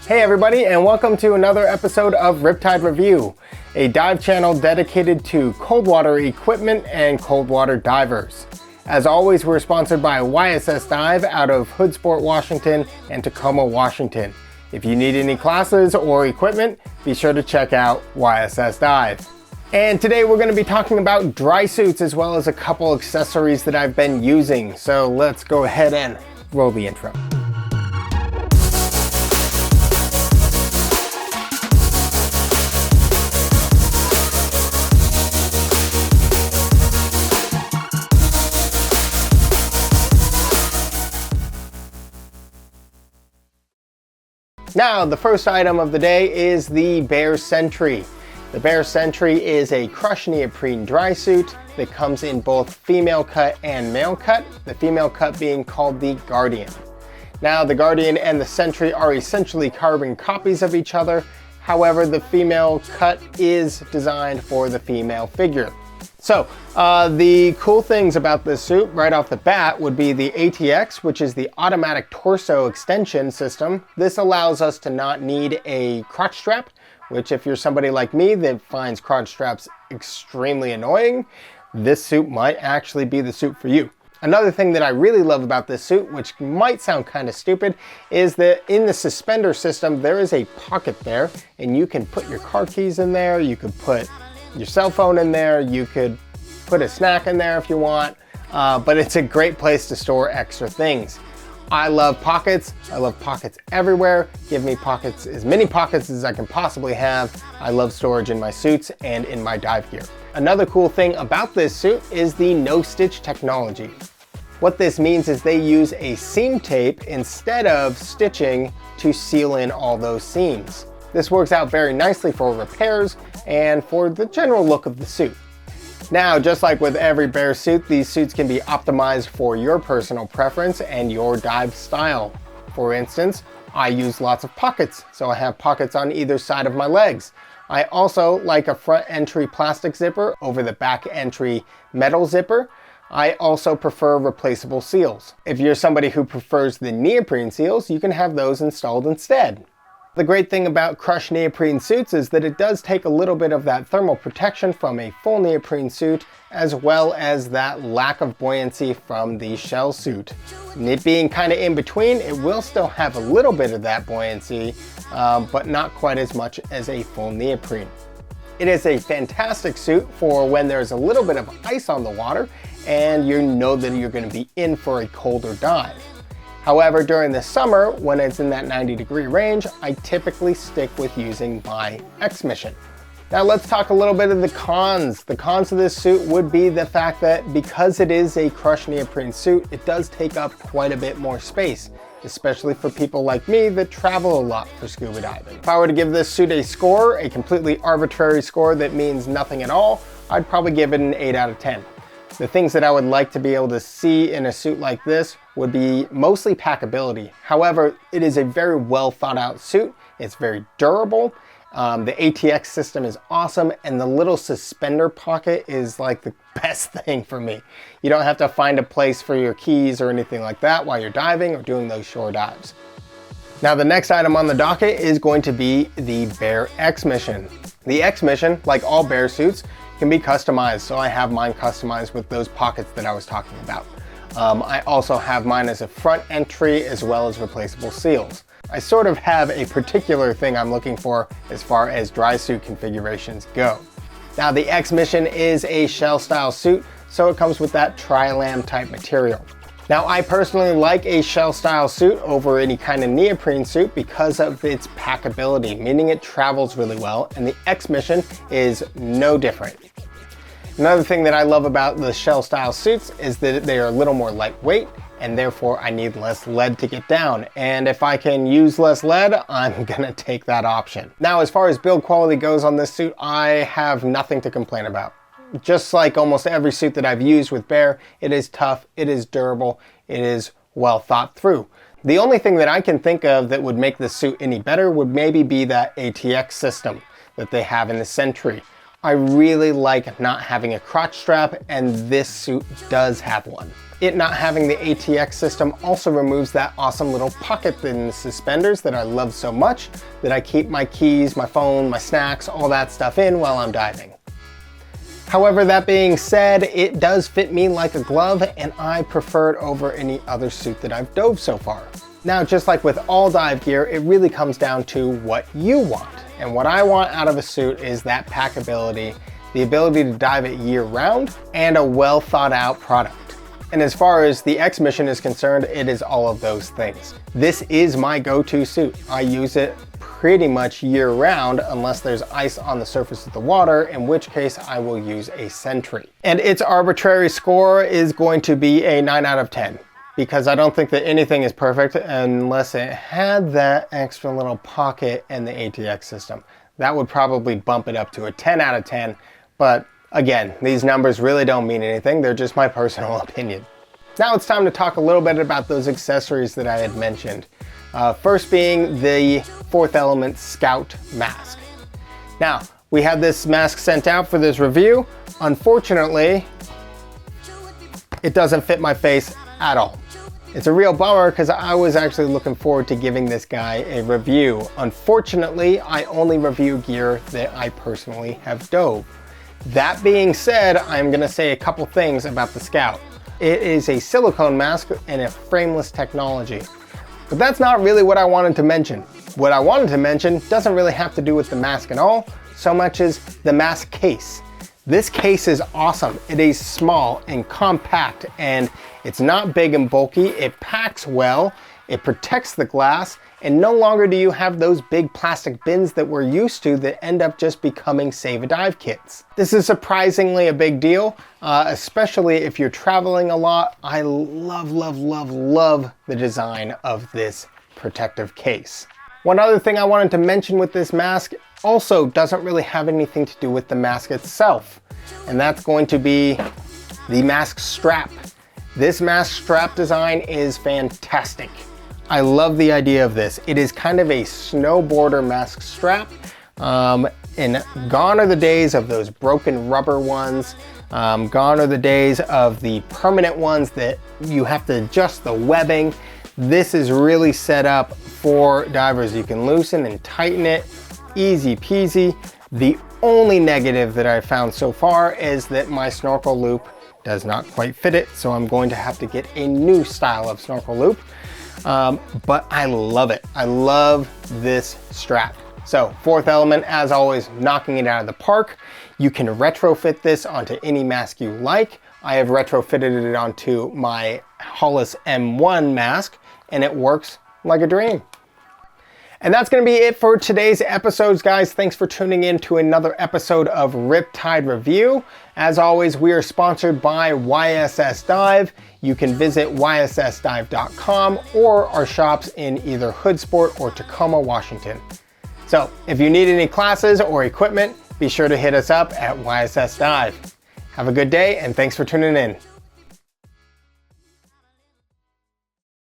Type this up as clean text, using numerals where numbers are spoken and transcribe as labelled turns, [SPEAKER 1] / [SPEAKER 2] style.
[SPEAKER 1] Hey everybody, and welcome to another episode of Riptide Review, a dive channel dedicated to cold water equipment and cold water divers. As always, we're sponsored by YSS Dive out of Hoodsport, Washington and Tacoma, Washington. If you need any classes or equipment, be sure to check out YSS Dive. And today we're going to be talking about dry suits as well as a couple accessories that I've been using. So let's go ahead and roll the intro. Now, the first item of the day is the Bear Sentry. The Bear Sentry is a crushed neoprene dry suit that comes in both female cut and male cut, the female cut being called the Guardian. Now, the Guardian and the Sentry are essentially carbon copies of each other. However, the female cut is designed for the female figure. So, the cool things about this suit right off the bat would be the ATX, which is the automatic torso extension system. This allows us to not need a crotch strap, which if you're somebody like me that finds crotch straps extremely annoying, this suit might actually be the suit for you. Another thing that I really love about this suit, which might sound kind of stupid, is that in the suspender system, there is a pocket there, and you can put your car keys in there, you could put your cell phone in there, you could put a snack in there if you want, but it's a great place to store extra things. I love pockets. I love pockets everywhere. Give me pockets, as many pockets as I can possibly have. I love storage in my suits and in my dive gear. Another cool thing about this suit is the no-stitch technology. What this means is they use a seam tape instead of stitching to seal in all those seams. This works out very nicely for repairs and for the general look of the suit. Now, just like with every Bear suit, these suits can be optimized for your personal preference and your dive style. For instance, I use lots of pockets, so I have pockets on either side of my legs. I also like a front entry plastic zipper over the back entry metal zipper. I also prefer replaceable seals. If you're somebody who prefers the neoprene seals, you can have those installed instead. The great thing about crushed neoprene suits is that it does take a little bit of that thermal protection from a full neoprene suit, as well as that lack of buoyancy from the shell suit. And it being kind of in between, it will still have a little bit of that buoyancy, but not quite as much as a full neoprene. It is a fantastic suit for when there's a little bit of ice on the water and you know that you're going to be in for a colder dive. However, during the summer, when it's in that 90-degree range, I typically stick with using my X-Mission. Now let's talk a little bit of the cons. The cons of this suit would be the fact that because it is a crushed neoprene suit, it does take up quite a bit more space, especially for people like me that travel a lot for scuba diving. If I were to give this suit a score, a completely arbitrary score that means nothing at all, I'd probably give it an 8 out of 10. The things that I would like to be able to see in a suit like this would be mostly packability. However, it is a very well thought out suit. It's very durable. The ATX system is awesome, and the little suspender pocket is like the best thing for me. You don't have to find a place for your keys or anything like that while you're diving or doing those shore dives. Now, the next item on the docket is going to be the Bear X-Mission. The X-Mission, like all Bear suits, can be customized, so I have mine customized with those pockets that I was talking about. I also have mine as a front entry as well as replaceable seals. I sort of have a particular thing I'm looking for as far as dry suit configurations go. Now, the X-Mission is a shell style suit, so it comes with that tri-lam type material. Now, I personally like a shell style suit over any kind of neoprene suit because of its packability, meaning it travels really well, and the X-Mission is no different. Another thing that I love about the shell style suits is that they are a little more lightweight, and therefore I need less lead to get down. And if I can use less lead, I'm gonna take that option. Now, as far as build quality goes on this suit, I have nothing to complain about. Just like almost every suit that I've used with Bear, it is tough, it is durable, it is well thought through. The only thing that I can think of that would make this suit any better would maybe be that ATX system that they have in the Sentry. I really like not having a crotch strap, and this suit does have one. It not having the ATX system also removes that awesome little pocket in the suspenders that I love so much, that I keep my keys, my phone, my snacks, all that stuff in while I'm diving. However, that being said, it does fit me like a glove, and I prefer it over any other suit that I've dove so far. Now, just like with all dive gear, it really comes down to what you want. And what I want out of a suit is that packability, the ability to dive it year round, and a well thought out product. And as far as the X Mission is concerned, it is all of those things. This is my go-to suit. I use it pretty much year round unless there's ice on the surface of the water, in which case I will use a Sentry. And its arbitrary score is going to be a 9 out of 10, because I don't think that anything is perfect unless it had that extra little pocket in the ATX system. That would probably bump it up to a 10 out of 10, but again, these numbers really don't mean anything. They're just my personal opinion. Now it's time to talk a little bit about those accessories that I had mentioned. First being the Fourth Element Scout mask. Now, we had this mask sent out for this review. Unfortunately, it doesn't fit my face at all. It's a real bummer because I was actually looking forward to giving this guy a review. Unfortunately, I only review gear that I personally have dove. That being said, I'm gonna say a couple things about the Scout. It is a silicone mask and a frameless technology. But that's not really what I wanted to mention. What I wanted to mention doesn't really have to do with the mask at all, so much as the mask case. This case is awesome. It is small and compact, and it's not big and bulky. It packs well, it protects the glass, and no longer do you have those big plastic bins that we're used to that end up just becoming Save a Dive kits. This is surprisingly a big deal, especially if you're traveling a lot. I love, love, love, love the design of this protective case. One other thing I wanted to mention with this mask also doesn't really have anything to do with the mask itself, and that's going to be the mask strap. This mask strap design is fantastic. I love the idea of this. It is kind of a snowboarder mask strap, and gone are the days of those broken rubber ones. Gone are the days of the permanent ones that you have to adjust the webbing. This is really set up for divers. You can loosen and tighten it, easy peasy. The only negative that I've found so far is that my snorkel loop does not quite fit it, so I'm going to have to get a new style of snorkel loop. But I love it. I love this strap. So Fourth Element, as always, knocking it out of the park. You can retrofit this onto any mask you like. I have retrofitted it onto my Hollis M1 mask, and it works like a dream. And that's going to be it for today's episodes, guys. Thanks for tuning in to another episode of Riptide Review. As always, we are sponsored by YSS Dive. You can visit yssdive.com or our shops in either Hoodsport or Tacoma, Washington. So if you need any classes or equipment, be sure to hit us up at YSS Dive. Have a good day, and thanks for tuning in.